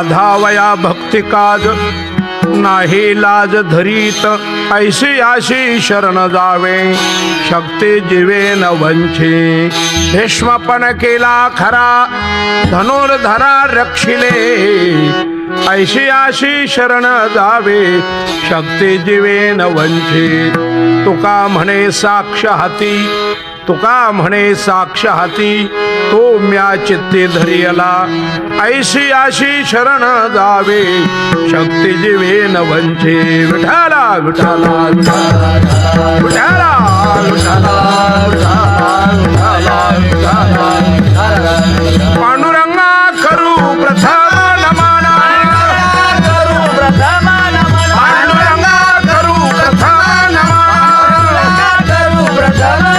साधावया भक्ती काज नाही लाज धरीत ऐशी आशी शरण जावे शक्ती जीवे न वंचे भीष्मपण केला खरा धनुर्धरा रक्षिले ऐशी आशी शरण जावे शक्ती जीवे न वंचे तुका म्हणे साक्ष हाती तुका म्हणे साक्ष हाती तो म्या चित्ती धरियला ऐशी आशी शरण जावे शक्ती जीवे न वंचे विठाला विठाला विठाला विठाला पांडुरंगा करू प्रथम नमना करू प्रथम नमना पांडुरंगा करू प्रथम नमना करू प्रथम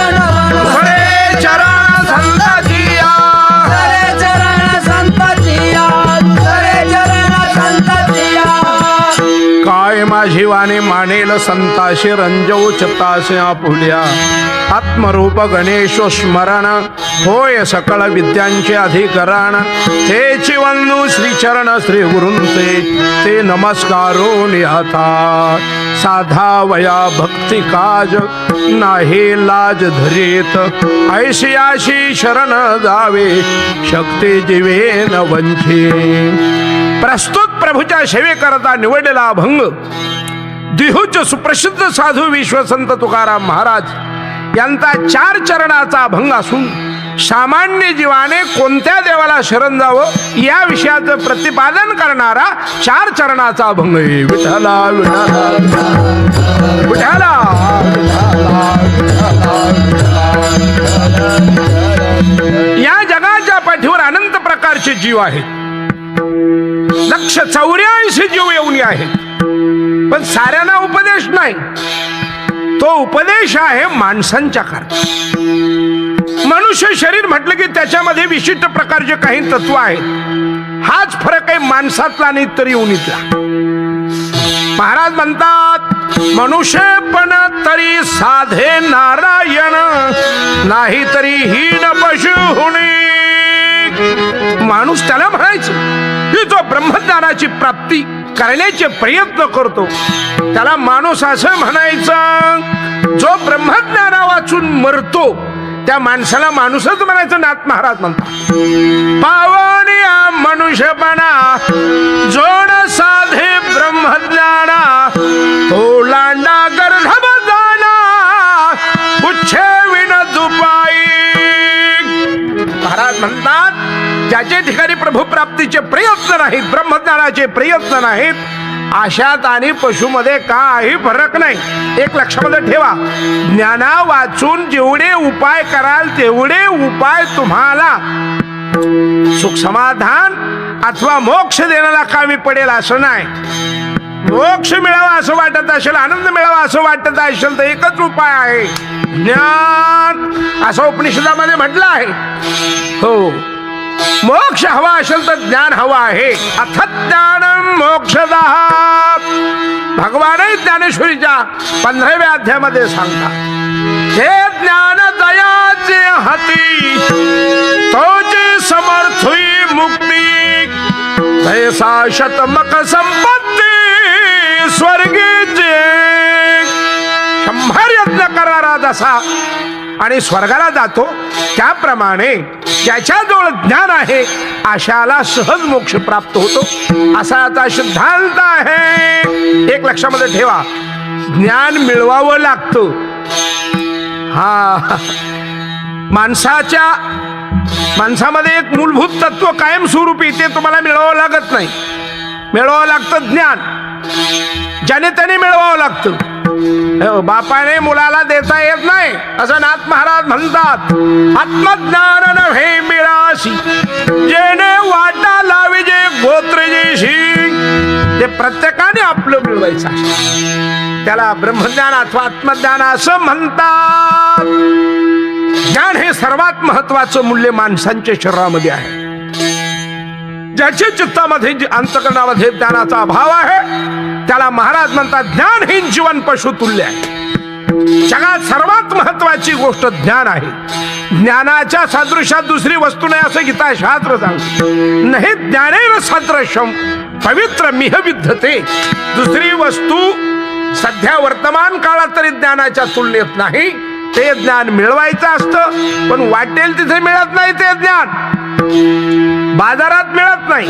जीवाने मानेल संताशी रंजव चतासे आपुल्या आत्मरूप गणेश स्मरण होय सकळ विद्यांचे अधिकरण तेची वंदू श्रीचरण श्री गुरूंचे ते नमस्कारो निहता साधावया भक्ती काज नाही लाज धरीत ऐशी आशी शरण जावे शक्ती जीवे न वंचे प्रस्तुत प्रभूच्या सेवेकरता निवडलेला अभंग द्विहूच सुप्रसिद्ध साधू विश्वसंत तुकाराम महाराज यांचा 4 चरणाचा अभंग असून सामान्य जीवाने कोणत्या देवाला शरण जावं या विषयाचं प्रतिपादन करणारा 4 चरणाचा अभंग आहे. विठ्ठला विठ्ठला या जगाच्या पाठीवर अनंत प्रकारचे जीव आहेत. 184 जीव येऊन आहेत, पण साऱ्यांना उपदेश नाही. तो उपदेश आहे माणसांच्या करता. मनुष्य शरीर म्हटलं की त्याच्यामध्ये विशिष्ट प्रकारचे काही तत्व आहेत. हाच फरक आहे माणसातला आणि तरी उनीतला. महाराज म्हणतात मनुष्यपण तरी साधे नारायण नाही तरी हीन पशु होणे. माणूस त्याला म्हणायचं की जो ब्रह्मज्ञानाची प्राप्ती करण्याचे प्रयत्न करतो त्याला माणूस असं म्हणायचं. जो ब्रह्मज्ञाना वाचून मरतो त्या माणसाला माणूसच म्हणायचं. नाथ महाराज म्हणतात पावनिया मनुष्यपणा जोड साधे ब्रह्मज्ञाना तो लांडा गर्भ जाना उच्छे विन दुपाई. महाराज म्हणतात ज्याच्या ठिकाणी प्रभू प्राप्तीचे प्रयत्न नाहीत, ब्रह्मज्ञानाचे प्रयत्न नाहीत, अशात आणि पशुमध्ये काही फरक नाही. एक लक्षामध्ये ठेवा, ज्ञाना वाचून जेवढे उपाय कराल तेवढे उपाय तुम्हाला सुख समाधान अथवा मोक्ष देण्याला कामी पडेल असं नाही. मोक्ष मिळावा असं वाटत असेल, आनंद मिळावा असं वाटत असेल तर एकच उपाय आहे ज्ञान, असं उपनिषदामध्ये म्हटलं आहे. हो, मोक्ष हवा असेल तर ज्ञान हवा आहे. अथ ज्ञानम मोक्षदा भगवानही ज्ञानेश्वरीच्या 15व्या अध्यायामध्ये सांगतात हे ज्ञान दयाचे हाती तोचे समर्थुई मुक्ती तैसा शतमक संपत्ती स्वर्गीचे. 100 यज्ञ करणारा जसा आणि स्वर्गाला जातो त्याप्रमाणे ज्याच्याजवळ ज्ञान आहे अशाला सहज मोक्ष प्राप्त होतो असा आता सिद्धांत आहे. एक लक्षामध्ये ठेवा, ज्ञान मिळवावं लागतं. हा, माणसामध्ये एक मूलभूत तत्व कायमस्वरूपी ते तुम्हाला मिळवावं लागत नाही. मिळवावं लागतं ज्ञान, ज्याने त्याने मिळवावं लागतं. बापाने मुलाला देता येत नाही असं नाथ महाराज म्हणतात. आत्मज्ञान नव्हे मिळाशी जेने वाटा लाविजे गोत्रजेशी. ते प्रत्येकाने आपलं मिळवायचं त्याला ब्रह्मज्ञान अथवा आत्मज्ञान असं म्हणतात. ज्ञान हे सर्वात महत्वाचं मूल्य माणसांच्या शरीरामध्ये आहे. ज्याच्या चित्तामध्ये अंतःकरणामध्ये ज्ञानाचा अभाव आहे त्याला महाराज म्हणतात ज्ञानहीन जीवन पशु तुल्य आहे. जगात सर्वात महत्वाची गोष्ट ज्ञान आहे. ज्ञानाच्या सदृशात दुसरी वस्तू नाही असं गीता शास्त्र सांगते. नाही ज्ञानेन सदृशम पवित्र मिह विद्यते. दुसरी वस्तू सध्या वर्तमान काळात तरी ज्ञानाच्या तुलनेत नाही. ते ज्ञान मिळवायचं असतं पण वाटेल तिथे मिळत नाही. ते ज्ञान बाजारात मिळत नाही.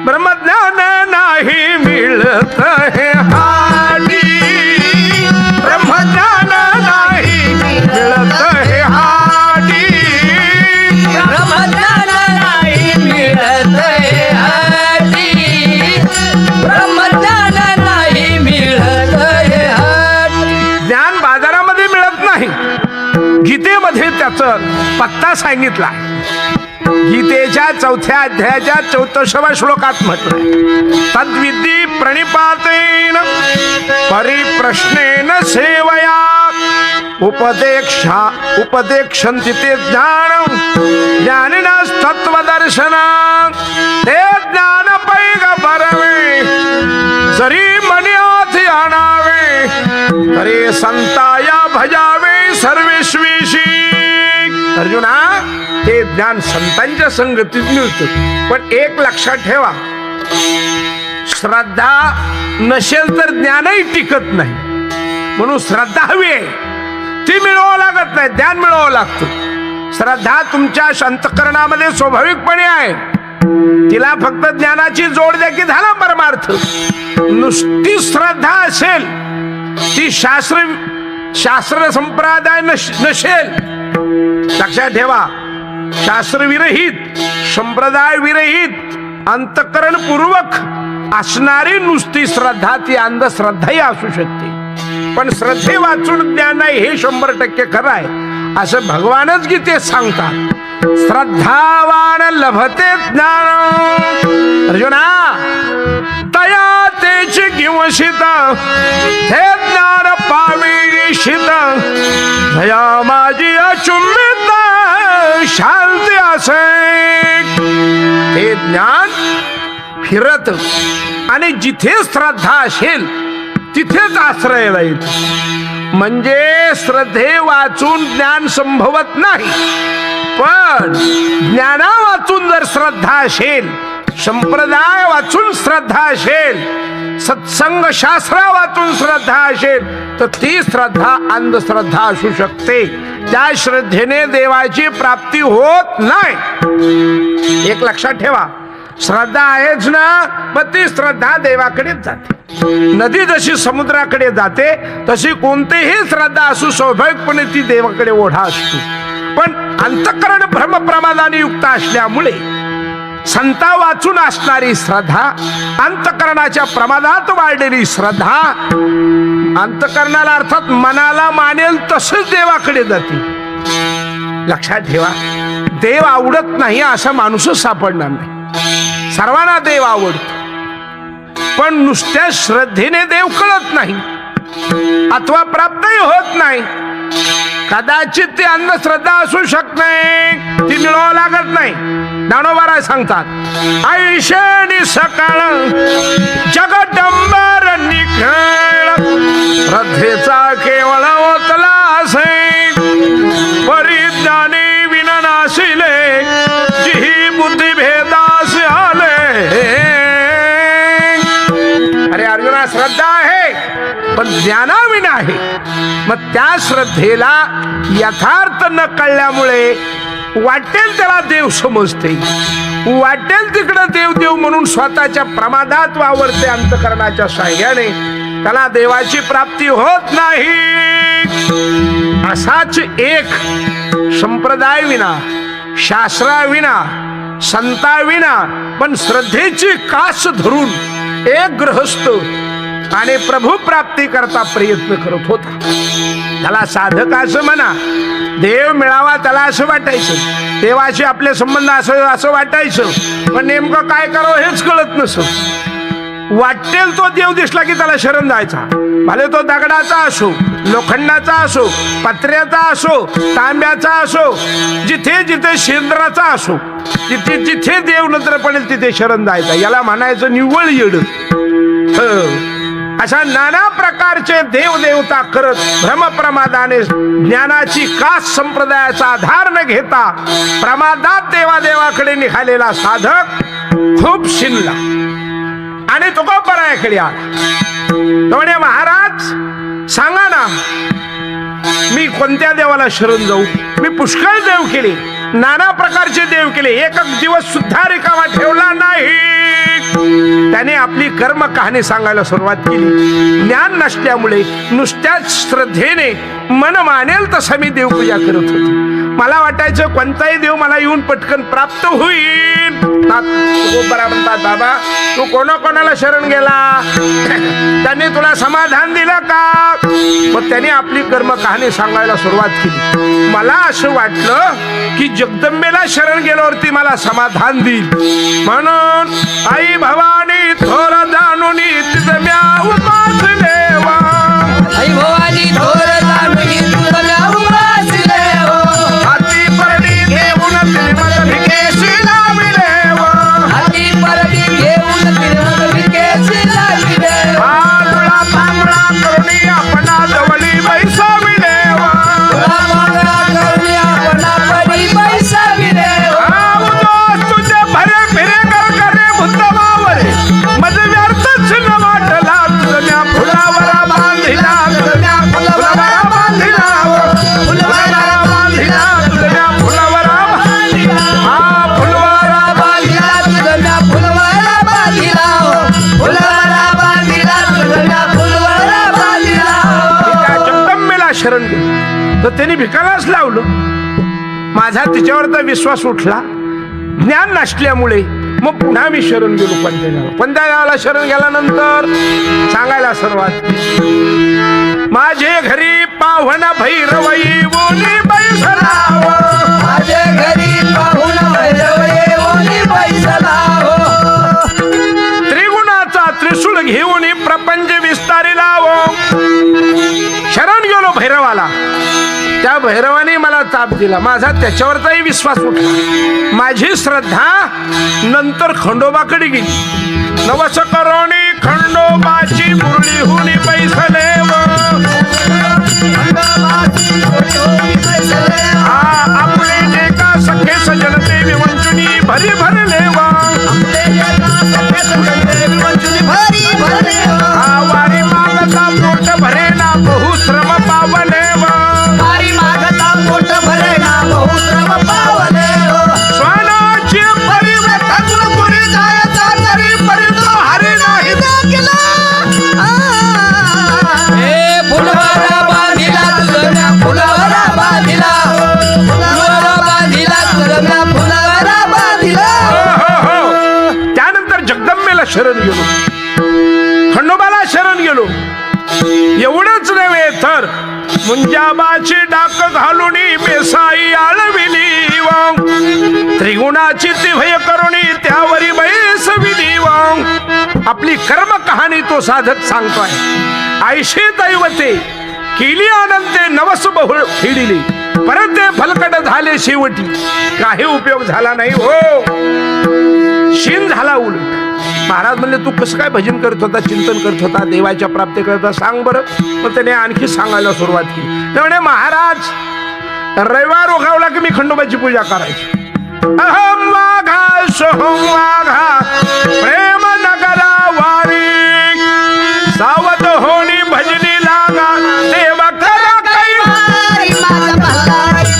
ब्रह्मज्ञान नाही मिळत हे हाडी. ब्रह्मज्ञान नाही मिळत हे हाडी. ब्रह्मज्ञान नाही मिळत हे हाडी. ब्रह्मज्ञान नाही मिळत हे हाडी. ज्ञान बाजारामध्ये मिळत नाही. गीतेमध्ये त्याचं पत्ता सांगितला. गीतेच्या 4थ्या अध्यायाच्या 14व्या श्लोकात म्हटलंय, तद्विद्धी प्रणिपातेन परिप्रश्नेन सेवया उपदेक्षन्ति ते ज्ञानं ज्ञानिनः तत्त्वदर्शनं. ते ज्ञान पैगंबरवे जरी मन्याथी आणावे तरी संताया भजावे सर्वेश्वेशी. अर्जुना, हे ज्ञान संतांच्या संगतीत मिळतं. पण एक लक्षात ठेवा, श्रद्धा नसेल तर ज्ञानही टिकत नाही. म्हणून श्रद्धा हवी आहे, ती मिळवावं लागत नाही, ज्ञान मिळवावं लागतं. श्रद्धा तुमच्या अंतःकरणामध्ये स्वाभाविकपणे आहे, तिला फक्त ज्ञानाची जोड द्या की झाला परमार्थ. नुसती श्रद्धा असेल, ती शास्त्र संप्रदाय नसेल. लक्षात ठेवा, शास्त्र विरहित संप्रदाय विरहित अंतःकरण पूर्वक असणारी नुसती श्रद्धा ती अंधश्रद्धाही असू शकते. पण श्रद्धे वाचून ज्ञान नाही हे 100% खरं आहे असं भगवानच गीतेत सांगतात. श्रद्धावान लभते ज्ञान. अर्जुना, तया तेची किंवशित हे ज्ञान पाविशित. दया माझी अचुंबित शांती असे. हे ज्ञान फिरत आणि जिथे श्रद्धा असेल तिथेच आश्रय येतो. म्हणजे श्रद्धे वाचून ज्ञान संभवत नाही, पण ज्ञाना वाचून जर श्रद्धा असेल, संप्रदाय वाचून श्रद्धा असेल, सत्संग शास्त्र वाचून श्रद्धा असेल तर ती श्रद्धा अंधश्रद्धा असू शकते. त्या श्रद्धेने देवाची प्राप्ती होत नाही. एक लक्षात ठेवा, श्रद्धा आहेच ना, मग ती श्रद्धा देवाकडेच जाते. नदी जशी समुद्राकडे जाते तशी कोणतीही श्रद्धा असू स्वाभाविकपणे ती देवाकडे ओढा असतो. पण अंतःकरण भ्रमप्रमादाने युक्त असल्यामुळे संता वाचून असणारी श्रद्धा, अंतःकरणाच्या प्रमादात वाढलेली श्रद्धा अंतःकरणाला अर्थात मनाला मानेल तसंच देवाकडे जाते. लक्षात ठेवा, देव आवडत नाही असा माणूसच सापडणार नाही. सर्वांना देव आवडतो, पण नुसत्या श्रद्धेने देव कळत नाही अथवा प्राप्तही होत नाही. कदाचित ती अंधश्रद्धा असू शकते, ती मिळवावं लागत नाही. ज्ञानोबा सांगतात, ऐशेनी सकाळ जगदंबर निखळ श्रद्धेचा केवळ ओतला असे. परिज्ञानी विननाशिले जिही बुद्धी भेदास आले. अरे अर्जुना, श्रद्धा आहे पण ज्ञानाविना आहे. मग त्या श्रद्धेला यथार्थ न कळल्यामुळे वाटेल त्याला देव समजते, वाटेल तिकडे देव देव म्हणून स्वतःच्या प्रमादात वावरते. अंतःकरणाच्या साह्याने त्याला देवाची प्राप्ती होत नाही. असाच एक संप्रदाय विना, शास्त्राविना, संताविना पण श्रद्धेची कास धरून एक गृहस्थ आणि प्रभू प्राप्ती करता प्रयत्न करत होता. त्याला साधक असं म्हणा, देव मिळावा त्याला असं वाटायचं, देवाशी आपले संबंध असं वाटायचं, पण नेमकं काय करावं हेच कळत नसत. वाटेल तो देव दिसला की त्याला शरण जायचा. भले तो दगडाचा असो, लोखंडाचा असो, पत्र्याचा असो, तांब्याचा असो, जिथे जिथे शेंद्राचा असो, जिथे जिथे देव नजर पडेल तिथे शरण जायचा. याला म्हणायचं निव्वळ येड. अशा नाना प्रकारचे देवदेवता करत भ्रमप्रमादाने ज्ञानाची कास संप्रदायाचा आधार न घेता प्रमादात देवादेवाकडे निघालेला साधक खूप शिनला आणि तुकोबरायाकडे आला. तो म्हणे, महाराज सांगा ना, मी कोणत्या देवाला शरण जाऊ? मी पुष्कळ देव केले, नाना प्रकारचे देव केले, एक दिवस सुद्धा रिकामा ठेवला नाही. त्याने आपली कर्म कहाणी सांगायला सुरुवात केली. ज्ञान नसल्यामुळे नुसत्याच श्रद्धेने मन मानेल तसं मी देवपूजा करत होतो. मला वाटायचं कोणताही देव मला येऊन पटकन प्राप्त होईल. बरा म्हणतात, बाबा तू कोणाकोणाला शरण गेला, त्यांनी तुला समाधान दिलं का? मग त्याने आपली कर्म कहाणी सांगायला सुरुवात केली. मला असं वाटलं की जगदंबेला शरण गेल्यावरती मला समाधान देईल, म्हणून आई भवानी थोर जाणून तिथं म्या उपासले वा. आई भवानी थोर जाणून तुझं म्या उपासले हो. हाती परडी घेऊन तिने मला भिकेशी लाविले वा. हाती परडी घेऊन तिने मला भिकेशी लाविले हो. आडुळा तांबडा करुणी आपणा जवळी बैसाविले वा. तुला मागणा करुणी आपणा परी बैसाविले हो. आऊदोस तुझे भरे फिरे कर करे भूतमावरे मज व्यर्थच न वाटला. तुझ्या फुलावरा बांधिला, तुझ्या फुलावरा बांधिला, फुलावरा बांधिला, तुझ्या फुलावरा बांधिला. हा फुलवारा बांधिला तुझं म्या फुलवारा बांधिला हो. फुलवारा बांधिला तुझं म्या फुलवारा बांधिला हो. त्या जगदंबेला शरण गेलो तर त्यांनी भिकायलाच लावलं. माझा तिच्यावर तर विश्वास उठला. ज्ञान नसल्यामुळे मग पुन्हा मी शरण गेलो पंचदेवाला. पंचदेवाला शरण गेल्यानंतर सांगायला सुरुवात केली. माझे घरी पावन भैरवई बोली बैसलाव. माझे घरी पाहून भैरव येऊनी बैसला हो. त्रिगुणाचा त्रिशूळ घेऊन प्रपंच विस्तारी लावो. शरण गेलो भैरवाला. त्या भैरवाने मला ताप दिला. माझा त्याच्यावरचाही विश्वास उठला. माझी श्रद्धा नंतर खंडोबाकडे गेली. नवस करोणी खंडोबाची मुरळी हुनी बैसले व. आपले जे का सखे सजनते विवंचुनी भरी भरले व. वारी मागता पोट भरेना बहुश्रम पावले व. मारी मागता पोट भरेना बहुश्रम पावले हो. स्वानाची परिवर्तन पुरी जायचा तरी परितो हरी नाही दाखला. ए फुलवारा बांधिला तुझं म्या फुलवारा बांधिला हो. फुलवारा बांधिला तुझं म्या फुलवारा बांधिला हो. त्यानंतर जगदंबेला शरण गेलो, खंडोबाला शरण गेलो. एवढंच नव्हे तर मुंजाबाची डाक घालून बेसाई आळविली वांग. त्रिगुणाची तिभय करुणी त्यावरी बैसविली वांग. आपली कर्म कहाणी तो साधक सांगतोय. आयशी दैवते केली आनंदे नवस बहुळ फिडिली. परत ते फलकट झाले शेवटी काही उपयोग झाला नाही हो. शीन झाला उलट. महाराज म्हणले, तू कसं काय भजन करत होता, चिंतन करत होता, देवाच्या प्राप्ती करत होता, सांग बरं. मग त्याने आणखी सांगायला सुरुवात केली. ते म्हणे, महाराज रविवार उगवला की मी खंडोबाची पूजा करायची. अहम वाघा सोहम वाघा प्रेम नगरा वारी. सावध होणी भजनी लागा देव करा काही. मारी माझं भलारी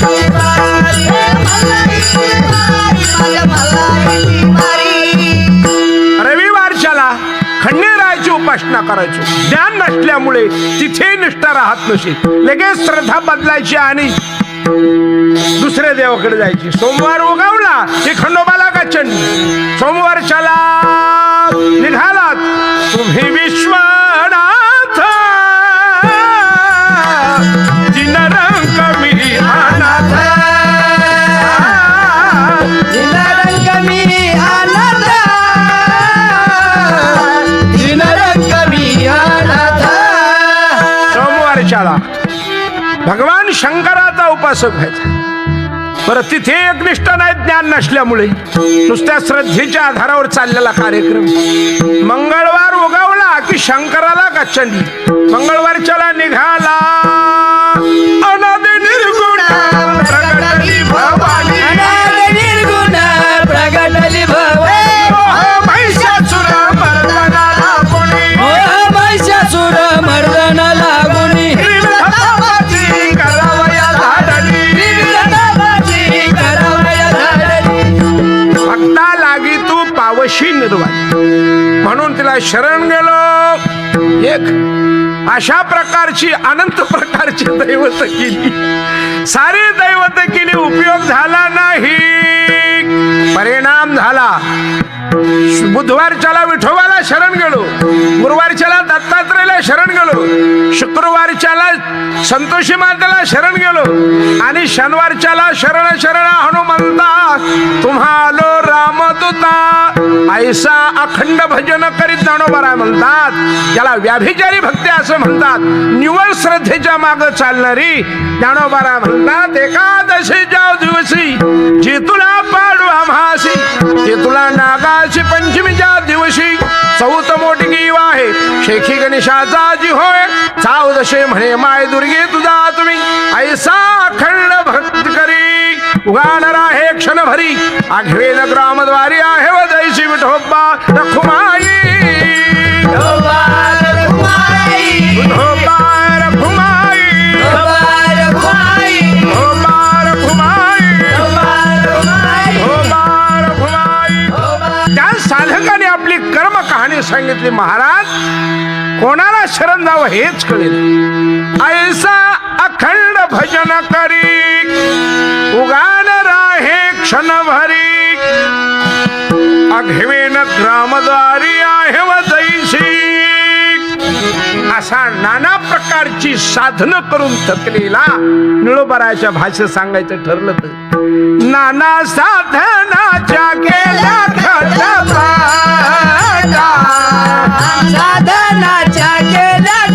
मारी मारी. रविवारच्याला खंडेरायाची उपासना करायचो. ज्ञान नसल्यामुळे तिथे निष्ठा राहत नसे. लगेच श्रद्धा बदलायची आणि दुसऱ्या देवाकडे जायची. सोमवार उगवला की खंडोबाला का चंडी. सोमवारच्याला निघालात तुम्ही विश्वनाथ. जिनरंग मी अनाथ. दिनरंग मी अनाथ. दिनरंग मी अनाथ. सोमवारच्याला भगवान शंकराचा उपासक व्हायचा. बरं, तिथे एकनिष्ठ नाही ज्ञान नसल्यामुळे नुसत्या श्रद्धेच्या आधारावर चाललेला कार्यक्रम. मंगळवार उगवला की शंकराला का चंडी मंगळवारच्याला निघाला अनादि निर्गुण प्रगटली भवानी निर्गुण प्रगटली भवानी महिषासुर मर्दनाला कोणी महिषासुर मर्दन लागुनी करावया धाडली भक्ता लागी तू पावशी निर्वाणी म्हणून तिला शरण गेलो एक अशा प्रकारची अनंत प्रकारची दैवत केली सारी दैवत केली उपयोग झाला नाही परिणाम झाला बुधवारच्याला विठोबाला शरण गेलो गुरुवारच्याला दत्तात्रयला शरण गेलो शुक्रवारच्याला संतोषी मातेला शरण गेलो आणि शनिवारच्याला शरण शरण हनुमंता तुम्हालो रामदूता ऐसा अखंड भजन करीत ज्ञानोबा म्हणतात त्याला व्याभिचारी भक्ती असं म्हणतात निवळ श्रद्धेच्या माग चालणारी ज्ञानोबा म्हणतात एकादशीच्या दिवशी जी तुला पाडू आम्हासी ते तुला नागाची पंचमीच्या दिवशी चौथ मोठगी आहे शेखी गणेशाचा जी होय चौदशे म्हणे माय दुर्गे तुझा तुम्ही ऐसा अखंड भक्त करी उगाणार आहे क्षण भरी आघवेल ग्रामद्वारी आहे व जैशी विठोबा रखुमाई विठोबा रखुमाई विठोबा रखुमाई त्या साधकाने आपली कर्म कहाणी सांगितली महाराज कोणाला शरण जावं हेच कळेल ऐसा अखंड भजन करी उगान राहे क्षण भरी अघवेन ग्रामद्वारी आहे व जैशी असा नाना प्रकारची साधनं करून थकलेला निळोबराच्या भाषेत सांगायचं ठरलं तर नाना साधनाच्या केल्या साधनाच्या केल्या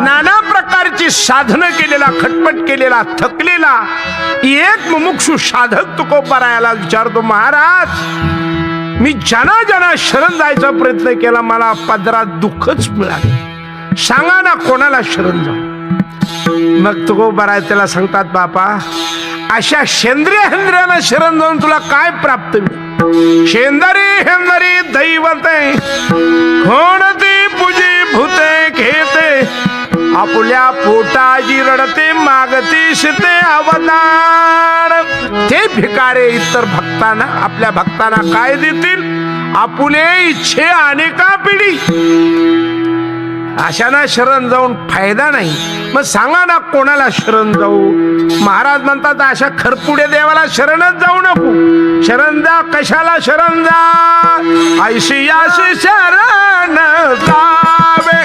नाना प्रकारची साधनं केलेला खटपट केलेला थकलेला एक मुमुक्षु साधक तुकोबारायाला विचारतो महाराज मी ज्यांना ज्यांना शरण जायचा प्रयत्न केला मला पदरात दुःखच मिळाले सांगा ना कोणाला शरण जाऊ मग तुकोबाराय त्याला सांगतात बापा अशा शेंद्रिय हेंद्र्याला शरण जाऊन तुला काय प्राप्त मिळेल शेंदरी हेंदरी दैवते कोणती पूजी भूते घेते आपल्या पोटाजी रडते मागती शिते अवदान ते भिकारे इतर भक्तांना आपल्या भक्तांना काय देतील आपुले इच्छे अनेका पिढी अशाना शरण जाऊन फायदा नाही मग सांगा ना कोणाला शरण जाऊ महाराज म्हणतात अशा खरपुडे देवाला शरणच जाऊ नको शरण जा कशाला शरण जा ऐशी अशी शरण जावे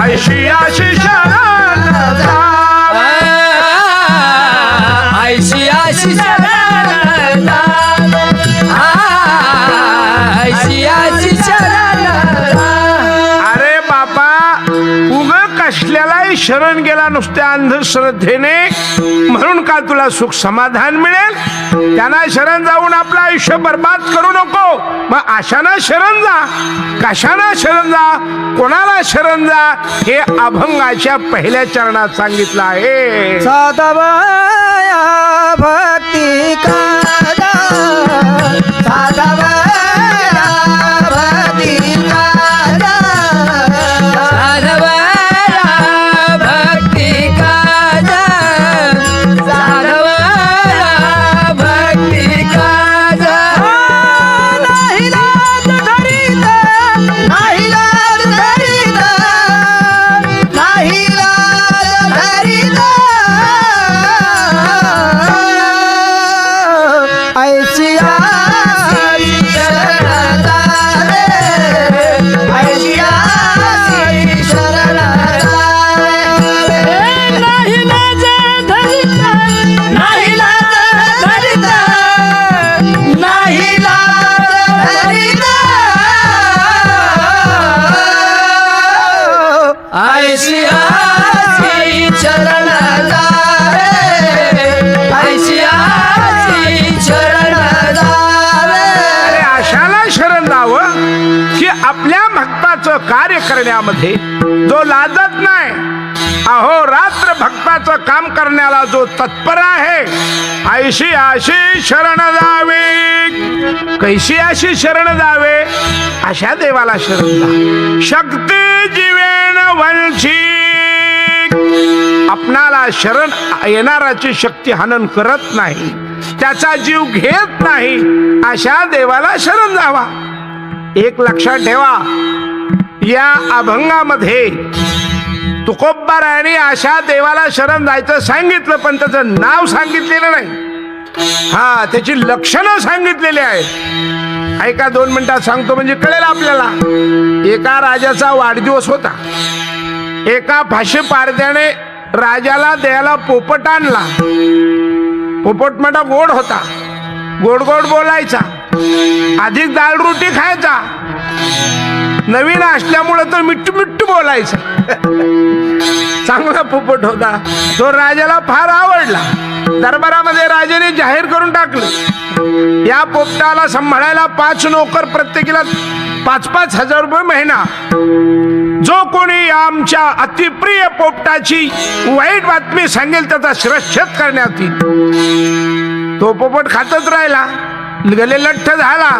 ऐशी अशी शरण जावे ऐशी अशी शरण ऐशी अशी शरण अरे बापा उग कसल्यालाही शरण गेला नुसत्या अंधश्रद्धेने म्हणून का तुला सुख समाधान मिळेल त्यांना शरण जाऊन आपलं आयुष्य बर्बाद करू नको मग अशाना शरण जा कशाना शरण जा कोणाला शरण जा हे अभंगाच्या पहिल्या चरणात सांगितलं आहे साधवया भक्ती कादा साधवया भक्ती कादा साधवया भक्ती कादा साधवया भक्ती कादा नाही लाज धरीत नाही लाज धरीत नाही लाज धरीत ऐसी आसी शरण जावे ऐसी आसी शरण जावे नाही लाज धरीत नाही लाज धरीत नाही लाज धरीत ऐसी आसी शरण जावे ऐसी आसी शरण जावे अरे अशाला शरण कार्य करण्यामध्ये जो लाजत नाही, अहोरात्र भक्ताचं काम करण्याला जो तत्पर आहे, ऐशी अशी शरण जावे, कैशी अशी शरण जावे, अशा देवाला शरण जा. शक्ती जीवेन वंचित, आपणाला शरण येणाराची शक्ती हनन करत नाही, त्याचा जीव घेत नाही, अशा देवाला शरण जावा. एक लक्षात ठेवा, या अभंगामध्ये तुकोबारायांनी अशा देवाला शरण जायचं सांगितलं, पण त्याचं नाव सांगितलेलं नाही. हा, त्याची लक्षणं सांगितलेली आहेत. ऐका, 2 मिनिटात सांगतो म्हणजे कळेल आपल्याला. एका राजाचा वाढदिवस होता. एका फाशी पारद्याने राजाला द्यायला पोपट आणला. पोपट मोठा गोड होता, गोड गोड बोलायचा, अधिक डाळ रोटी खायचा, नवीन असल्यामुळं तर मिट्टू मिट्टू बोलायचा. चांगला पोपट होता. तो राजाला फार आवडला. दरबारामध्ये राजाने जाहीर करून टाकलं, या पोपटाला सांभाळायला 5 नोकर, प्रत्येकीला 5-5 हजार रुपये महिना. जो कोणी आमच्या अतिप्रिय पोपटाची वाईट बातमी सांगेल त्याचा शिरच्छेद करण्यात येईल. तो पोपट खातच राहिला, गले लठ्ठ झाला.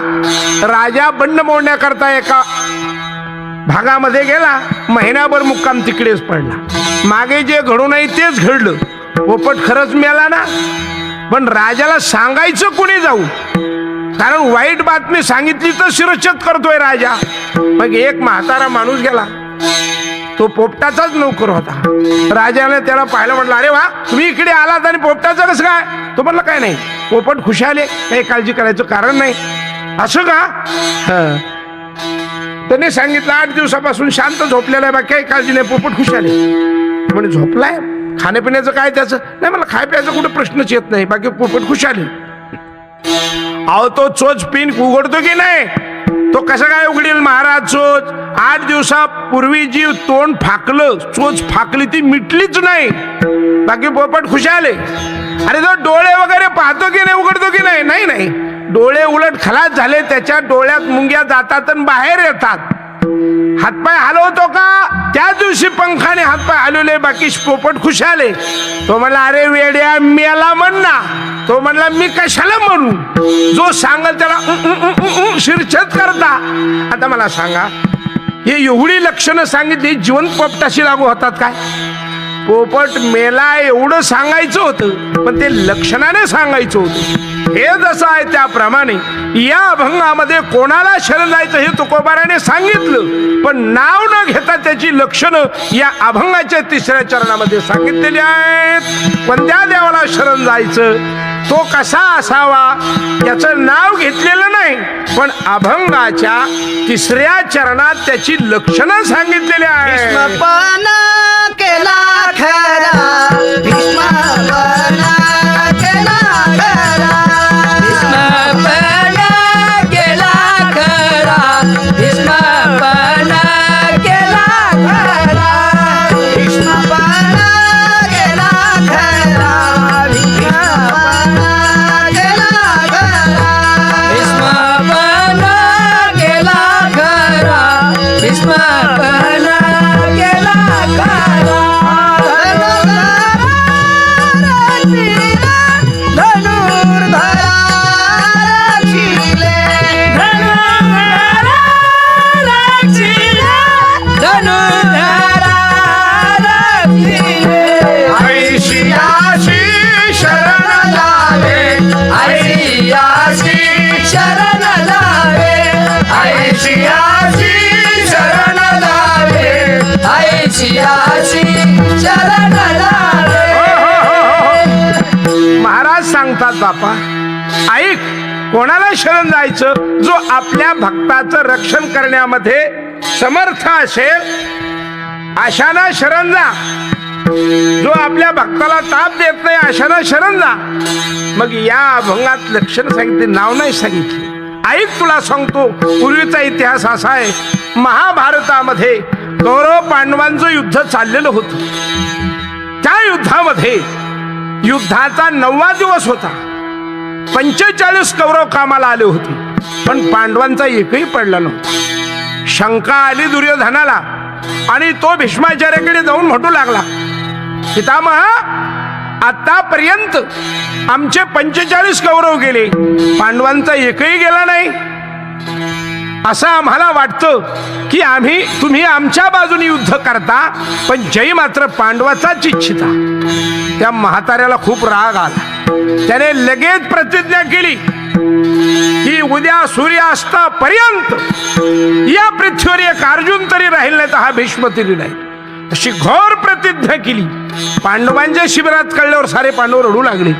राजा बंड मोडण्याकरता एका भागामध्ये गेला. महिनाभर मुक्काम तिकडेच पडला. मागे जे घडू नये तेच घडलं. पोपट खरंच मेला ना, पण राजाला सांगायचं कुणी जाऊ, कारण वाईट बातमी सांगितली तर शिरच्छेद करतोय राजा. मग एक म्हातारा माणूस गेला, तो पोपटाचाच नोकर होता. राजाने त्याला पाहिलं, म्हटलं, अरे वा, तुम्ही इकडे आलात आणि पोपटाचं कसं काय? तो म्हणला, काय नाही, पोपट खुशाले, काही काळजी करायचं कारण नाही. असं का? त्याने सांगितलं, 8 दिवसापासून शांत झोपलेला आहे, बाकी काही काळजी नाही, पोपट खुशाले. म्हणजे झोपलाय, खाण्यापिण्याचं काय त्याचं? नाही, मला खाय प्यायचा कुठे प्रश्नच येत नाही, बाकी पोपट खुशाले. अहो, तो चोच पिन उघडतो की नाही? तो कसा काय उघडील महाराज चोच? 8 दिवसापूर्वी जी तोंड फाकलं, चोच फाकली, ती मिटलीच नाही, बाकी पोपट खुशाले. अरे तो डोळे वगैरे पाहतो की नाही, उघडतो की नाही? नाही नाही, डोळे उलट खलास झाले, त्याच्या डोळ्यात मुंग्या जातात आणि बाहेर येतात. हातपाय हलवतो का? त्या दिवशी पंखाने हातपाय हलवले, बाकी पोपट खुशाले. तो म्हणला, अरे वेड्या, मेला म्हण ना. तो म्हणला, मी कशाला म्हणू? जो सांगल त्याला शिरच्छेद करता. आता मला सांगा, हे एवढी लक्षणं सांगितली, जिवंत पोपटाशी लागू होतात काय? पोपट मेला एवढं सांगायचं होतं, पण ते लक्षणाने सांगायचं होतं. हे जसं आहे त्याप्रमाणे या अभंगामध्ये कोणाला शरण जायचं हे तुकोबाराने सांगितलं, पण नाव न घेता त्याची लक्षणं या अभंगाच्या 3ऱ्या चरणामध्ये सांगितलेली आहेत. कोणत्या देवाला शरण जायचं, तो कसा असावा, याचं नाव घेतलेलं नाही, पण अभंगाच्या 3ऱ्या चरणात त्याची लक्षणं सांगितलेली आहेत. केला खरा, भीष्मपण केला खरा, भीष्मपण केला खरा, भीष्मपण केला खरा, भीष्मपण केला खरा, भीष्मपण केला खरा, भीष्मपण केला खरा, भीष्मपण केला खरा. महाराज सांगतात, बापा ऐक, कोणाला शरण जायचं? जो आपल्या भक्ताचं रक्षण करण्यामध्ये समर्थ असेल अशाना शरण जा. जो आपल्या भक्ताला ताप देत नाही अशाना शरण जा. मग या अभंगात लक्षण सांगितले, नाव नाही सांगितले. ऐक, तुला सांगतो, पूर्वीचा इतिहास असा आहे, महाभारतामध्ये कौरव पांडवांचं युद्ध चाललेलं होतं. त्या युद्धामध्ये युद्धाचा 9वा दिवस होता. 45 कौरव कामाला आले होते, पण पांडवांचा एकही पडला नव्हता. शंका आली दुर्योधनाला आणि तो भीष्माचार्याकडे जाऊन म्हणू लागला, पितामह, आतापर्यंत आमचे 45 कौरव गेले, पांडवांचा एकही गेला नाही. असं आम्हाला वाटतं की तुम्ही आमच्या बाजूने युद्ध करता, पण जय मात्र पांडवाचाच इच्छिता. त्या म्हाताऱ्याला खूप राग आला. त्याने लगेच प्रतिज्ञा केली की उद्या सूर्यास्तापर्यंत या पृथ्वीवर एक अर्जुन तरी राहील नाही तर हा भीष्म तरी नाही, अशी घोर प्रतिज्ञा केली. पांडवांच्या शिबिरात कळल्यावर सारे पांडव रडू लागले.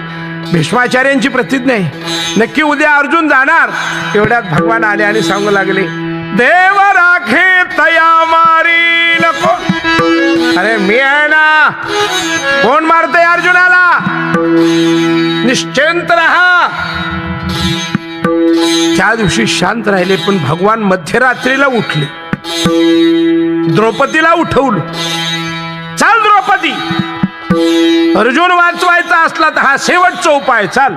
भीष्माचार्यांची प्रतिज्ञा आहे, नक्की उद्या अर्जुन जाणार. एवढ्यात भगवान आले आणि सांगू लागले, देव राखे तया मारी नको. अरे मी आहे ना, कोण मारते अर्जुनाला, निश्चिंत रहा. त्या दिवशी शांत राहिले, पण भगवान मध्यरात्रीला उठले, द्रौपदीला उठवलं. चाल द्रौपदी, अर्जुन वाचवायचा असला तर हा शेवटचा उपाय, चाल.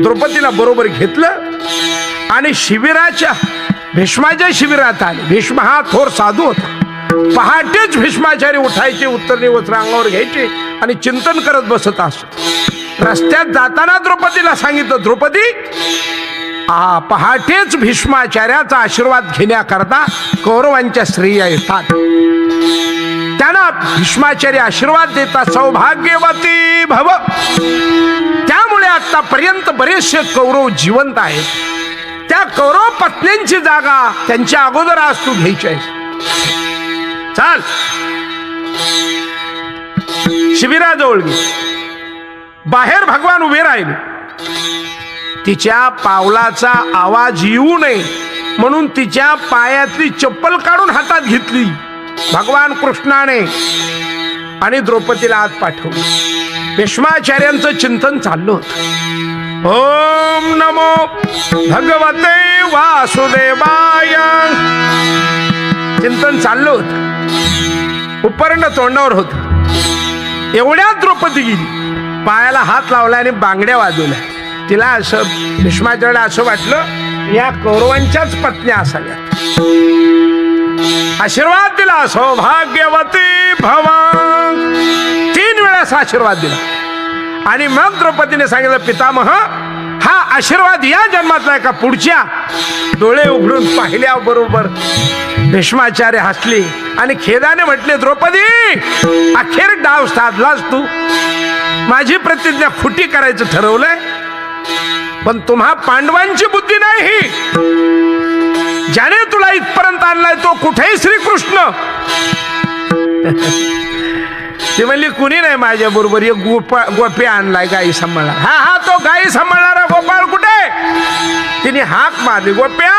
द्रौपदीला बरोबर घेतलं आणि भीष्माच्या शिबिरात आले. भीष्म हा थोर साधू होता. पहाटेच भीष्माचार्य उठायचे, उत्तरणी वस्त्र अंगावर घ्यायचे आणि चिंतन करत बसत असत. रस्त्यात जाताना द्रौपदीला सांगितलं, द्रौपदी, पहाटेच भीष्माचार्याचा आशीर्वाद घेण्याकरता कौरवांच्या स्त्रिया येतात. त्यांना भीष्माचार्य आशीर्वाद देतात, सौभाग्यवती भव. त्यामुळे आतापर्यंत बरेचसे कौरव जिवंत आहेत. त्या कौरव पत्न्यांची जागा त्यांच्या अगोदर आज तू घ्यायची आहेस. चाल. शिबिराजवळ गे. बाहेर भगवान उभे राहिले. तिच्या पावलाचा आवाज येऊ नये म्हणून तिच्या पायातली चप्पल काढून हातात घेतली भगवान कृष्णाने आणि द्रौपदीला आत पाठवलं. भीष्माचार्यांचं चिंतन चाललं होतं. ओम नमो भगवते वासुदेवाय चिंतन चाललं होतं. उपर्ण तोंडावर होत. एवढ्यात द्रौपदी गेली, पायाला हात लावला आणि बांगड्या वाजवल्या. तिला असं भीष्माचार्याला असं वाटलं या कौरवांच्याच पत्न्या असाव्यात. आशीर्वाद दिला, सौभाग्यवती भव. 3 वेळा आशीर्वाद दिला आणि मग द्रौपदीने सांगितलं, पितामह, हा आशीर्वाद या जन्मातला आहे का पुढच्या? डोळे उघडून पाहिल्या बरोबर भीष्माचार्य हसले आणि खेदाने म्हटले, द्रौपदी, अखेर डाव साधलास तू. माझी प्रतिज्ञा खोटी करायचं ठरवलंय, पण तुम्हा पांडवांची बुद्धी नाही ही. ज्याने तुला इथपर्यंत आणलाय तो कुठेही श्रीकृष्ण. ती म्हणली, कुणी नाही माझ्या बरोबर, एक गोपी आणलाय गाई सांभाळणार. हा तो गाई सांभाळणारा गोपाळ कुठे? तिने हाक मारली, गोप्या,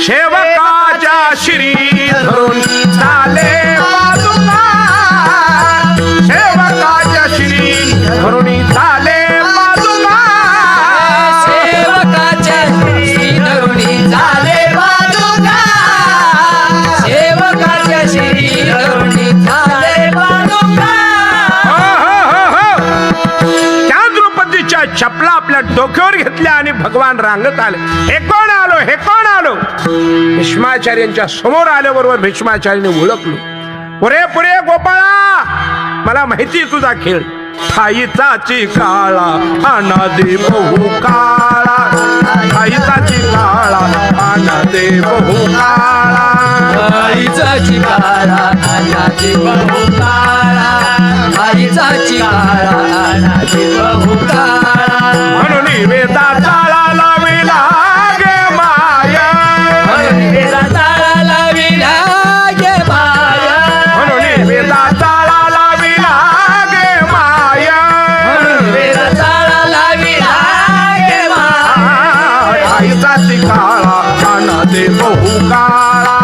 सेवकाच्या श्री धरून चाले पादुका, सेवकाच्या श्री धरून चाले पादुका, सेवकाच्या श्री धरून चाले पादुका, सेवकाच्या श्री धरून चाले पादुका. त्या द्रौपदीच्या चपला आपल्या डोक्यावर घेतल्या आणि भगवान रांगत आले. हे कोण आलो, हे कोण आलो? भीष्माचार्यांच्या समोर आल्याबरोबर भीष्माचार्याने ओळखलो. पुरे पुरे गोपाळा, मला माहिती तुझा खेळ. ठाईचाची काळा अनादे बहु काळा, ठाईचाची काळा अनादे बहु काळा, ठाईचाची काळा अनादे बहु काळा, ठाईचाची काळा अनादे बहु काळा. म्हणून वेदा ताळा लाविला गे माया, म्हणून वेदा ताळा लाविला गे माया, म्हणून वेदा ताळा लाविला गे माया, म्हणून वेदा ताळा लाविला गे माया. ठाईचाची काळा अनादे बहु काळा,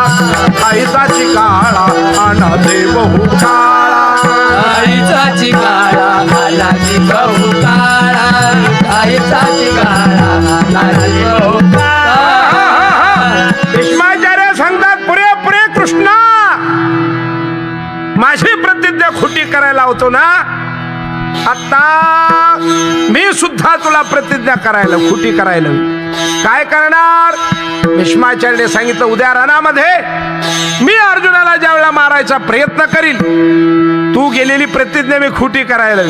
ठाईचाची काळा अनादे बहु काळा, ठाईचाची काळा अनादे बहु काळा, ठाईचाची काळा अनादे बहु काळा. भीष्माचार्य सांगतात, पुरे पुरे कृष्णा, माझी प्रतिज्ञा खोटी करायला होतो ना. आता मी सुद्धा तुला प्रतिज्ञा करायला खोटी करायला काय करणार? भीष्माचार्याने सांगितलं उद्या रणामध्ये मी अर्जुनाला ज्यावेळेला मारायचा प्रयत्न करील तू गेलेली प्रतिज्ञा मी खोटी करायला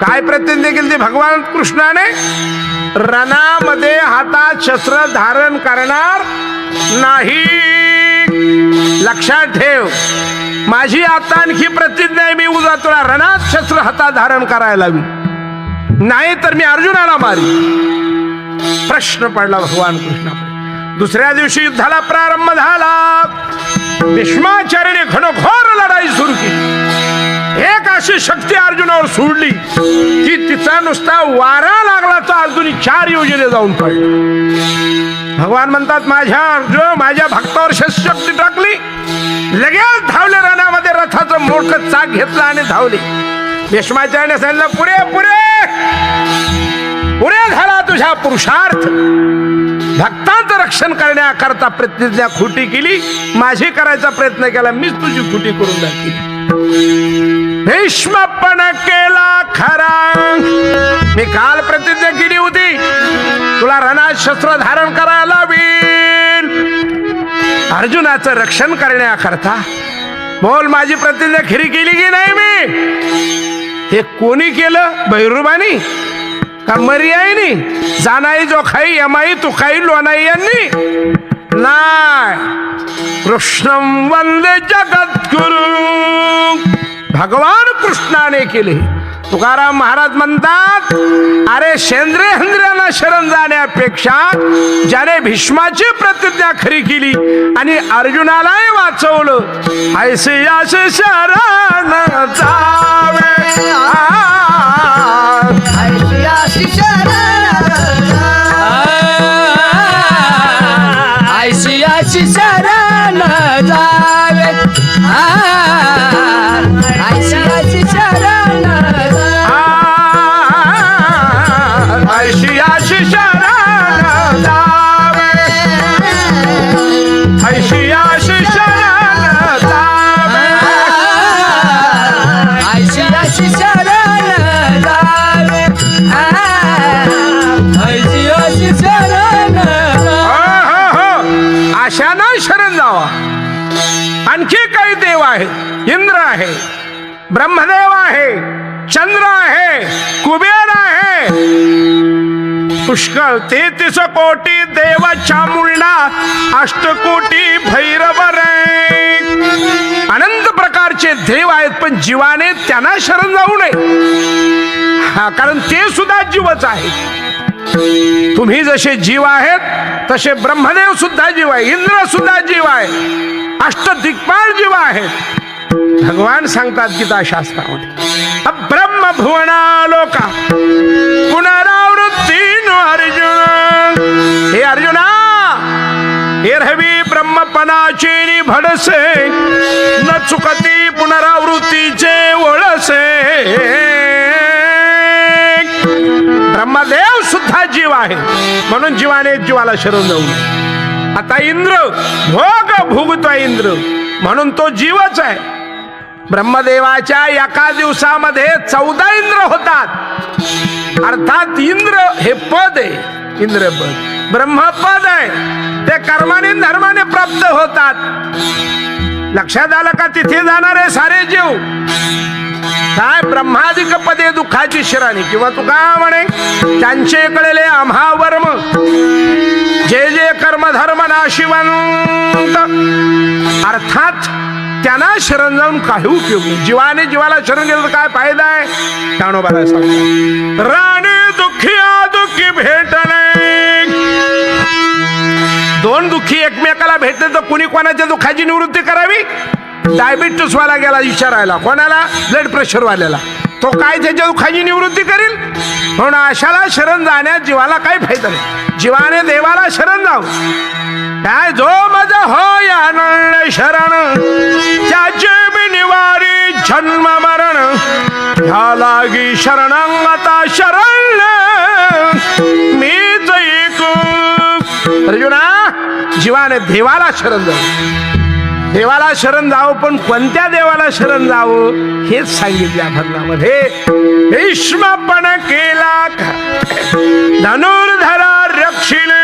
काय प्रतिज्ञा केली ती भगवान कृष्णाने? रणामध्ये हातात शस्त्र धारण करणार नाही. लक्षात ठेव, माझी आता आणखी प्रतिज्ञा आहे, मी उद्या तुला रणात शस्त्र हातात धारण करायला हवी, नाही तर मी अर्जुनाला मारी. प्रश्न पडला भगवान कृष्णाकडे. दुसऱ्या दिवशी युद्धाला प्रारंभ झाला. भीष्माचार्याने घनघोर लढाई सुरू केली. एक अशी शक्ती अर्जुनावर सोडली की तिचा नुसता वारा लागला तर अर्जुनी 4 योजने जाऊन पडले. भगवान म्हणतात माझ्या अर्जुन माझ्या भक्तावर शक्ती टाकली, लगेच धावले रणामध्ये, रथाचं मोठं चाक घेतलं आणि धावले. भीष्माचार्याने सांगितलं पुरे पुरे पुरे झाला तुझा पुरुषार्थ. भक्तांचं रक्षण करण्याकरता प्रतिज्ञा खोटी केली, माझी करायचा प्रयत्न केला, मीच तुझी खोटी करून दाखवली. भीष्म पण केला खरा. मी काल प्रतिज्ञा केली होती तुला रणात शस्त्र धारण करायला लावील अर्जुनाचं रक्षण करण्याकरता. बोल माझी प्रतिज्ञा खरी केली की नाही मी? हे कोणी केलं? भैरूबानी का मर्यायनी? जानाई जो खाई यमाई तू खाई लोनाई यांनी नाही. कृष्णं वंदे जगद्गुरु भगवान कृष्णाने केले. तुकाराम महाराज म्हणतात अरे शेंद्रेंद्रांना शरण जाण्यापेक्षा ज्याने भीष्माची प्रतिज्ञा खरी केली आणि अर्जुनालाही वाचवलं ऐसे असे शरण जावे. ऐशी शरण ऐशी शरण जावे. ऐशी शरण ऐशी अशी शरण जावे. ऐशी अशी शरण जावे. ऐशी शरण जावे. ऐशी शरण अशानं शरण जावा. आणखी काही देव आहेत. इंद्र आहे, ब्रह्मदेव आहे, चंद्र आहे, कुबेर आहे, पुष्कळ 33 कोटी देव चामुंडा, 8 कोटी भैरव रे. अनंत प्रकारचे देव आहेत, पण जीवाने त्यांना शरण जाऊ नये. कारण ते सुद्धा जीवच आहेत. तुम्ही जसे जीव आहेत तसे ब्रह्मदेव सुद्धा जीव आहे, इंद्र सुद्धा जीव आहे, अष्टदिक्पाल जीव आहेत. भगवान सांगतात गीताशास्त्रामध्ये ब्रह्म भुवनालोका पुनरावृत्ती अर्जुन. हे अर्जुना एरहवी ब्रह्मपणाची भडसे न चुकती पुनरावृत्तीचे वळसे. ब्रह्मदेव सुद्धा जीव आहे, म्हणून जीवाने जीवाला शरण जाऊ नये. आता इंद्र भोग भोगतोय इंद्र, म्हणून तो जीवच आहे. ब्रह्मदेवाच्या एका दिवसामध्ये 14 इंद्र होतात. अर्थात इंद्र हे पद आहे, इंद्रपद ब्रह्मपद आहे, ते कर्माने धर्माने प्राप्त होतात. लक्षात आलं का? तिथे जाणारे सारे जीव काय ब्रह्मादिक पदे दुःखाची शिराणी, किंवा तू का म्हणे त्यांचे कळले आम्हा वर्म जे जे कर्म धर्म नाशिवंत. अर्थात त्यांना शरण जाऊन काही उपयोग नाही. जीवाने जीवाला शरण गेलं तर काय फायदा आहे? ज्ञानोबाला सांगतो राणे दुःखिया दुःखी भेटले. 2 दुःखी एकमेकाला भेटले तर कुणी कोणाच्या दुःखाची निवृत्ती करावी? डायबिटीस वाला गेला विचारायला, कोणाला? ब्लड प्रेशर वाल्याला. तो काय त्याच्या दुःखाची निवृत्ती करील? म्हणून अशाला शरण जाण्यात जीवाला काही फायदा नाही. जीवाने देवाला शरण जाऊ. काय जो मज हो या शरण त्याचे बी निवारी जन्म मरण. ह्या लागी शरणांगता शरण मीच एक. अर्जुना जीवाने देवाला शरण जाऊ. देवाला शरण जावं, पण कोणत्या देवाला शरण जावं हेच सांगितल्या भजनामध्ये. भीष्मपण केला धनुर्धरा रक्षिले.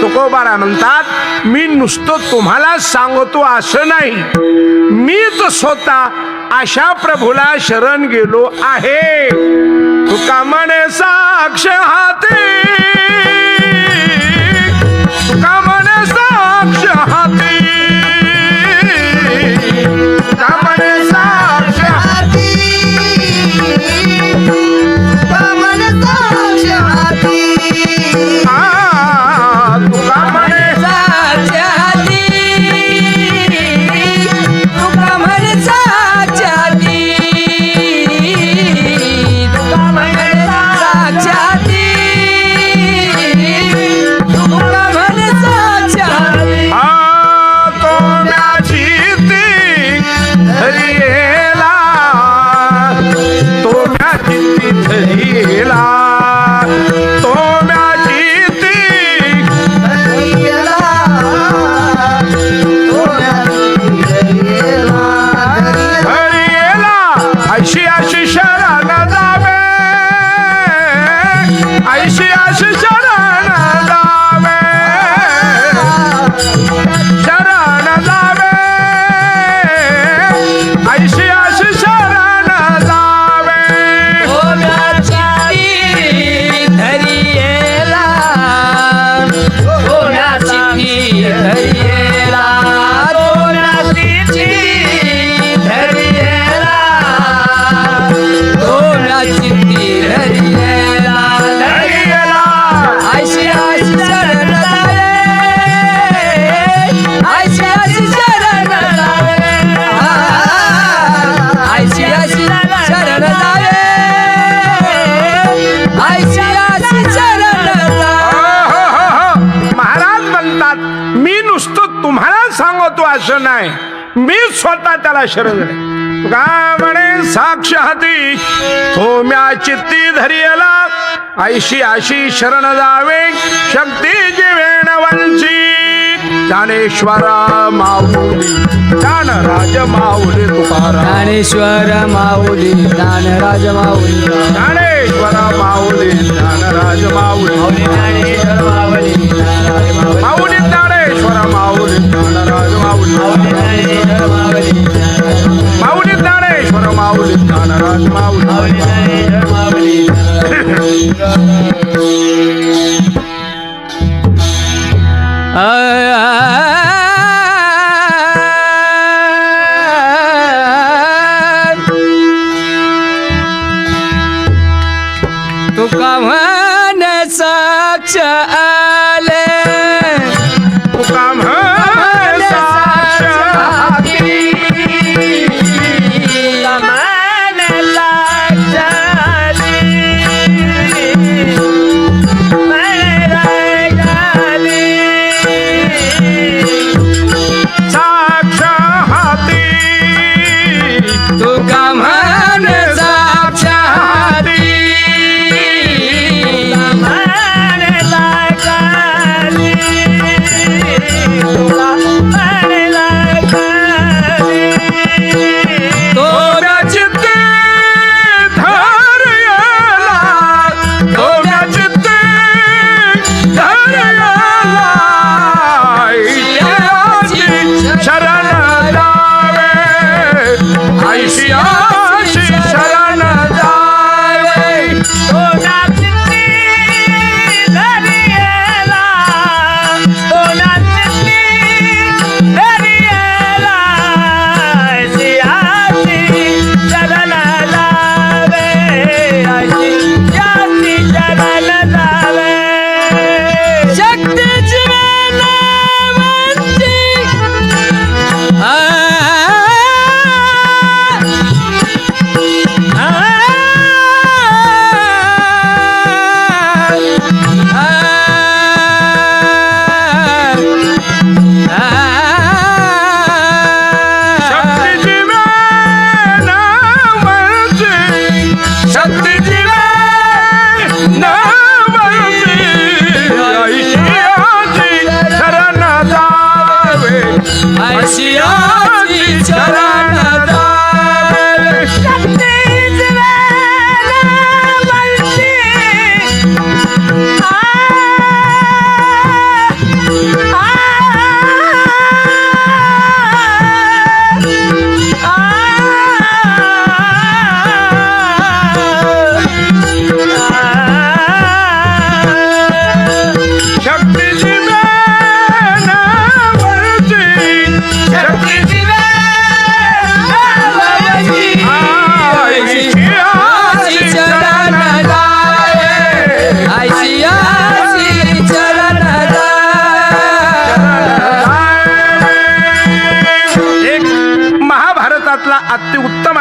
तुकोबारा म्हणतात मी नुसतं तुम्हाला सांगतो असं नाही, मीच स्वतः अशा प्रभूला शरण गेलो आहे. तुका म्हणे साक्ष हाती, तुका म्हणे साक्ष हाती, तुका म्हणे साक्ष हाती. असं नाही, मी स्वतः त्याला शरण गेले. तुका म्हणे साक्ष हाती थोम्या चित्ती धरियला, ऐशी आशी शरण जावे शक्ती जीवेण वंचित. ज्ञानेश्वरा माऊली ज्ञानराज माऊली तुकाराम, ज्ञानेश्वर माऊली ज्ञानराज माऊली, ज्ञानेश्वरा माऊली ज्ञानराज माऊली, ज्ञानेश्वर माऊली ज्ञानराज माऊली, माऊली ज्ञानेश्वरा माऊली ज्ञानराज माऊली, माऊली ज्ञानेश्वर माऊली ज्ञानराज माऊली. तुका म्हणे साक्ष आले, तुका म्हणे साक्ष हाती, साक्ष हाती, तुका म्हणे साक्ष हाती,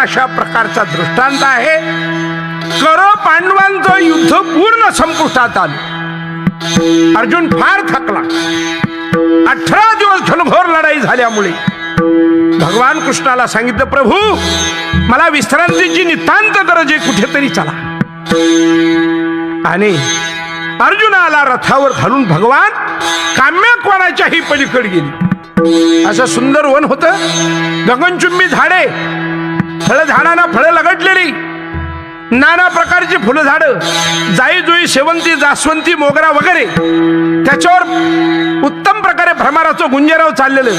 अशा प्रकारचा दृष्टांत आहे. करो पांडवांचं युद्ध पूर्ण संपुष्टात आलं. अर्जुन फार थकला. 18 दिवस घनघोर लढाई झाल्यामुळे भगवान कृष्णाला सांगितलं, प्रभू मला विश्रांतीची नितांत गरज आहे, कुठेतरी चला. आणि अर्जुनाला रथावर घालून भगवान काम्यकोणाच्याही पलीकडे गेली. असं सुंदर वन होतं, गगनचुंबी झाडे, फळ झाडांना फळं लगडलेली, नाना प्रकारची फुलं झाडं, जाई जुई, शेवंती, जास्वंती, मोगरा वगैरे, त्याच्यावर उत्तम प्रकारे भ्रमराचं गुंजेराव चाललेलं.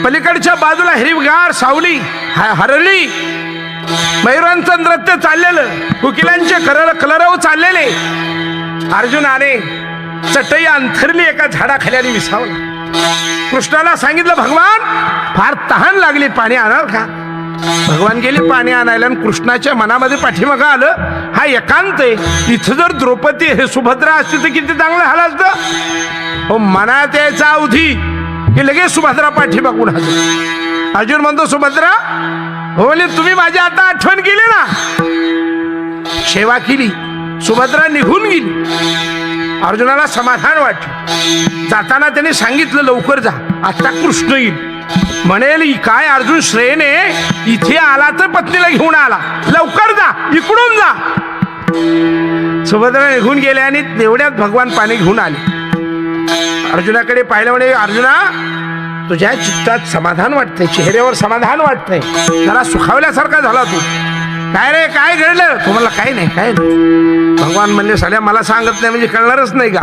पलीकडच्या बाजूला हिरवीगार सावली, हरळी, मयुरांचं नृत्य चाललेलं, कोकिलांचे कलरव चाललेले. अर्जुनाने चटई अंथरली एका झाडाखाली विसावला. कृष्णाला सांगितलं, भगवान फार तहान लागली, पाणी आणाल का? भगवान गेले पाणी आणायला. आणि कृष्णाच्या मनामध्ये पाठीमागं आलं, हा एकांत आहे, इथं जर द्रौपदी हे सुभद्रा असती तर किती चांगलं झालं असतं. हो, मनात यायचा अवधी की लगेच सुभद्रा पाठीमागून हजर. अर्जुन म्हणतो, सुभद्रा हो बोले, तुम्ही माझी आता आठवण केली ना, सेवा केली. सुभद्रा निघून गेली. अर्जुनाला समाधान वाटलं. जाताना त्याने सांगितलं, लवकर जा, आता कृष्ण येईल. म्हणेल काय अर्जुन श्रेयने इथे आला तर पत्नीला घेऊन आला, लवकर जा, इकडून जा. सुभद्रा निघून गेल्या आणि तेवढ्यात भगवान पाणी घेऊन आले. अर्जुनाकडे पाहिलं, म्हणे अर्जुना तुझ्या चित्तात समाधान वाटतंय, चेहऱ्यावर समाधान वाटतंय, जरा सुखावल्यासारखा झाला तू. काय रे, काय घडलं? तुम्हाला काही नाही, काय नाही. भगवान म्हणले, साल्या मला सांगत नाही म्हणजे कळणारच नाही का?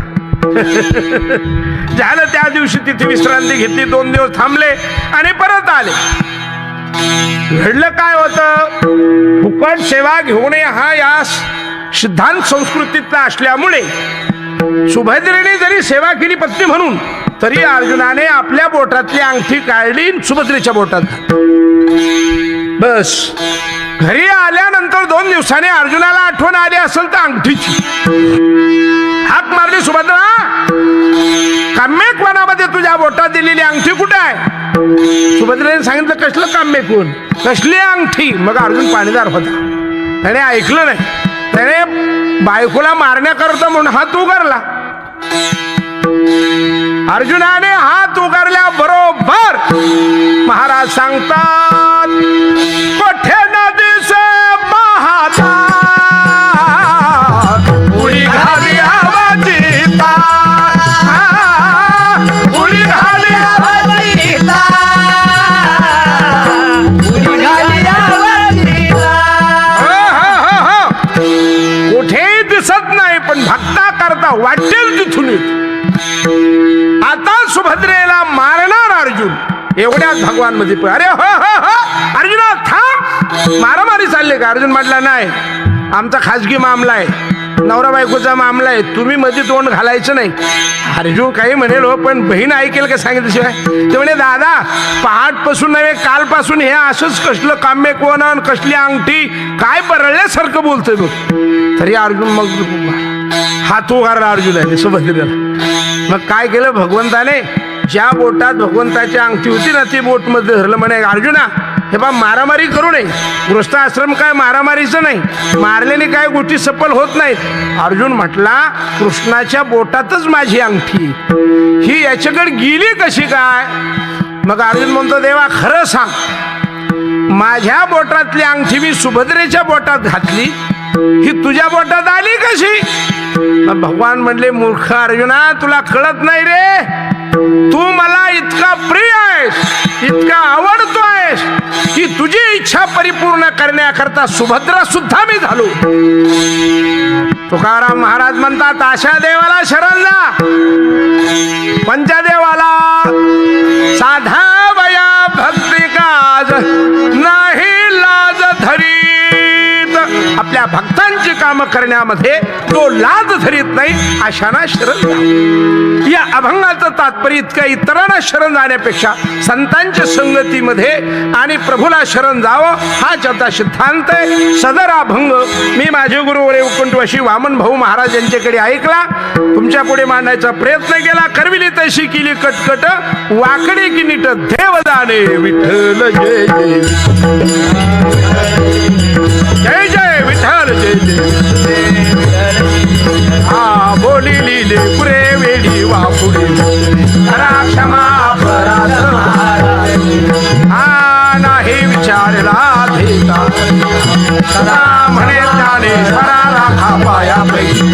झालं. त्या दिवशी तिथे विश्रांती घेतली, 2 दिवस थांबले आणि परत आले. घडलं काय होतं, फुकट सेवा घेऊन हा या सिद्धांत संस्कृतीतला असल्यामुळे सुभद्रेने जरी सेवा केली पत्नी म्हणून, तरी अर्जुनाने आपल्या बोटातली अंगठी काढली, सुभद्रेच्या बोटात घातली. बस. घरी आल्यानंतर 2 दिवसांनी अर्जुनाला आठवण आली असेल तर अंगठीची. हाक मारली, सुभद्रा काम्यकोणामध्ये तुझ्या बोटात दिलेली अंगठी कुठे आहे? सुभद्रेने सांगितलं, कसलं काम्यकोण, कसली अंगठी? मग अर्जुन पाणीदार होता, त्याने ऐकलं नाही. त्याने बायकोला मारण्याकरता म्हणून हात उगारला. अर्जुनाने हात उगारल्या बरोबर महाराज सांगतात, कोठे न दिसे महाता उडी घाली आवाजी तार, उडी घाली आवाजी उडी घाली आवाजी तार. कुठेही दिसत नाही, पण भक्ता करता वाटेल तिथून येत. आता सुभद्रेला मारणार अर्जुन, एवढ्यात भगवान मध्ये अरे हो हो हो अर्जुना थांब, मारामारी चालले का? अर्जुन म्हटला, नाही, आमचा खाजगी मामला आहे, नवरा बायकोचा मामला आहे, तुम्ही मध्ये तोंड घालायचं नाही. अर्जुन काही म्हणेल हो, पण बहीण ऐकेल का सांगितल्याशिवाय? ते म्हणे, दादा पहाटपासून नव्हे कालपासून हे असंच कसलं काम्यकोण, कसली अंगठी, काय बरळल्यासारखं बोलतोय बघ. तरी अर्जुन मग हात उगारला अर्जुनाने सुभद्रेला. मग काय केलं भगवंताने, ज्या बोटात भगवंताची अंगठी होती ना, ती बोट मध्ये धरलं. म्हणे, अर्जुना हे बा मारामारी करू नये, गृहस्थ आश्रम काय मारामारीचं नाही, मारल्याने काय गोष्टी सफल होत नाहीत. अर्जुन म्हटला, कृष्णाच्या बोटातच माझी अंगठी ही याच्याकडे गेली कशी काय? मग अर्जुन म्हणतो, देवा खरं सांग, माझ्या बोटातली अंगठी मी सुभद्रेच्या बोटात घातली, ही तुझ्या बोटात आली कशी? मग भगवान म्हणले, मूर्ख अर्जुना, तुला कळत नाही रे, तू मला इतका प्रिय आहेस, इतका आवडतो आहेस की तुझी इच्छा परिपूर्ण करण्याकरता सुभद्रा सुद्धा मी झालो. तुकाराम महाराज म्हणतात, अशा देवाला शरण जा, पंचदेवाला. साधा वया भक्ती काज नाही लाज धरीत. आपल्या भक्तांची कामं करण्यामध्ये तो लाज धरीत नाही, अशांना शरण जा. या अभंगाचं तात्पर्य इतकं, इतरांना शरण जाण्यापेक्षा संतांच्या संगतीमध्ये आणि प्रभूला शरण जावं, हा त्याचा सिद्धांत आहे. सदर अभंग मी माझे गुरुवरे उकुंठवासी वामन भाऊ महाराज यांच्याकडे ऐकला, तुमच्या पुढे मांडायचा प्रयत्न केला. करविली तशी केली कटकट, वाकडी की नीट देव जाणे. विठ्ठल जय जय. हा बोली लिहिले पुरे वेळी वापुडे करा क्षमा अपराध हा नाही विचारला अधिकार सदा म्हणे ज्ञानेश्वराला खापाया पैकी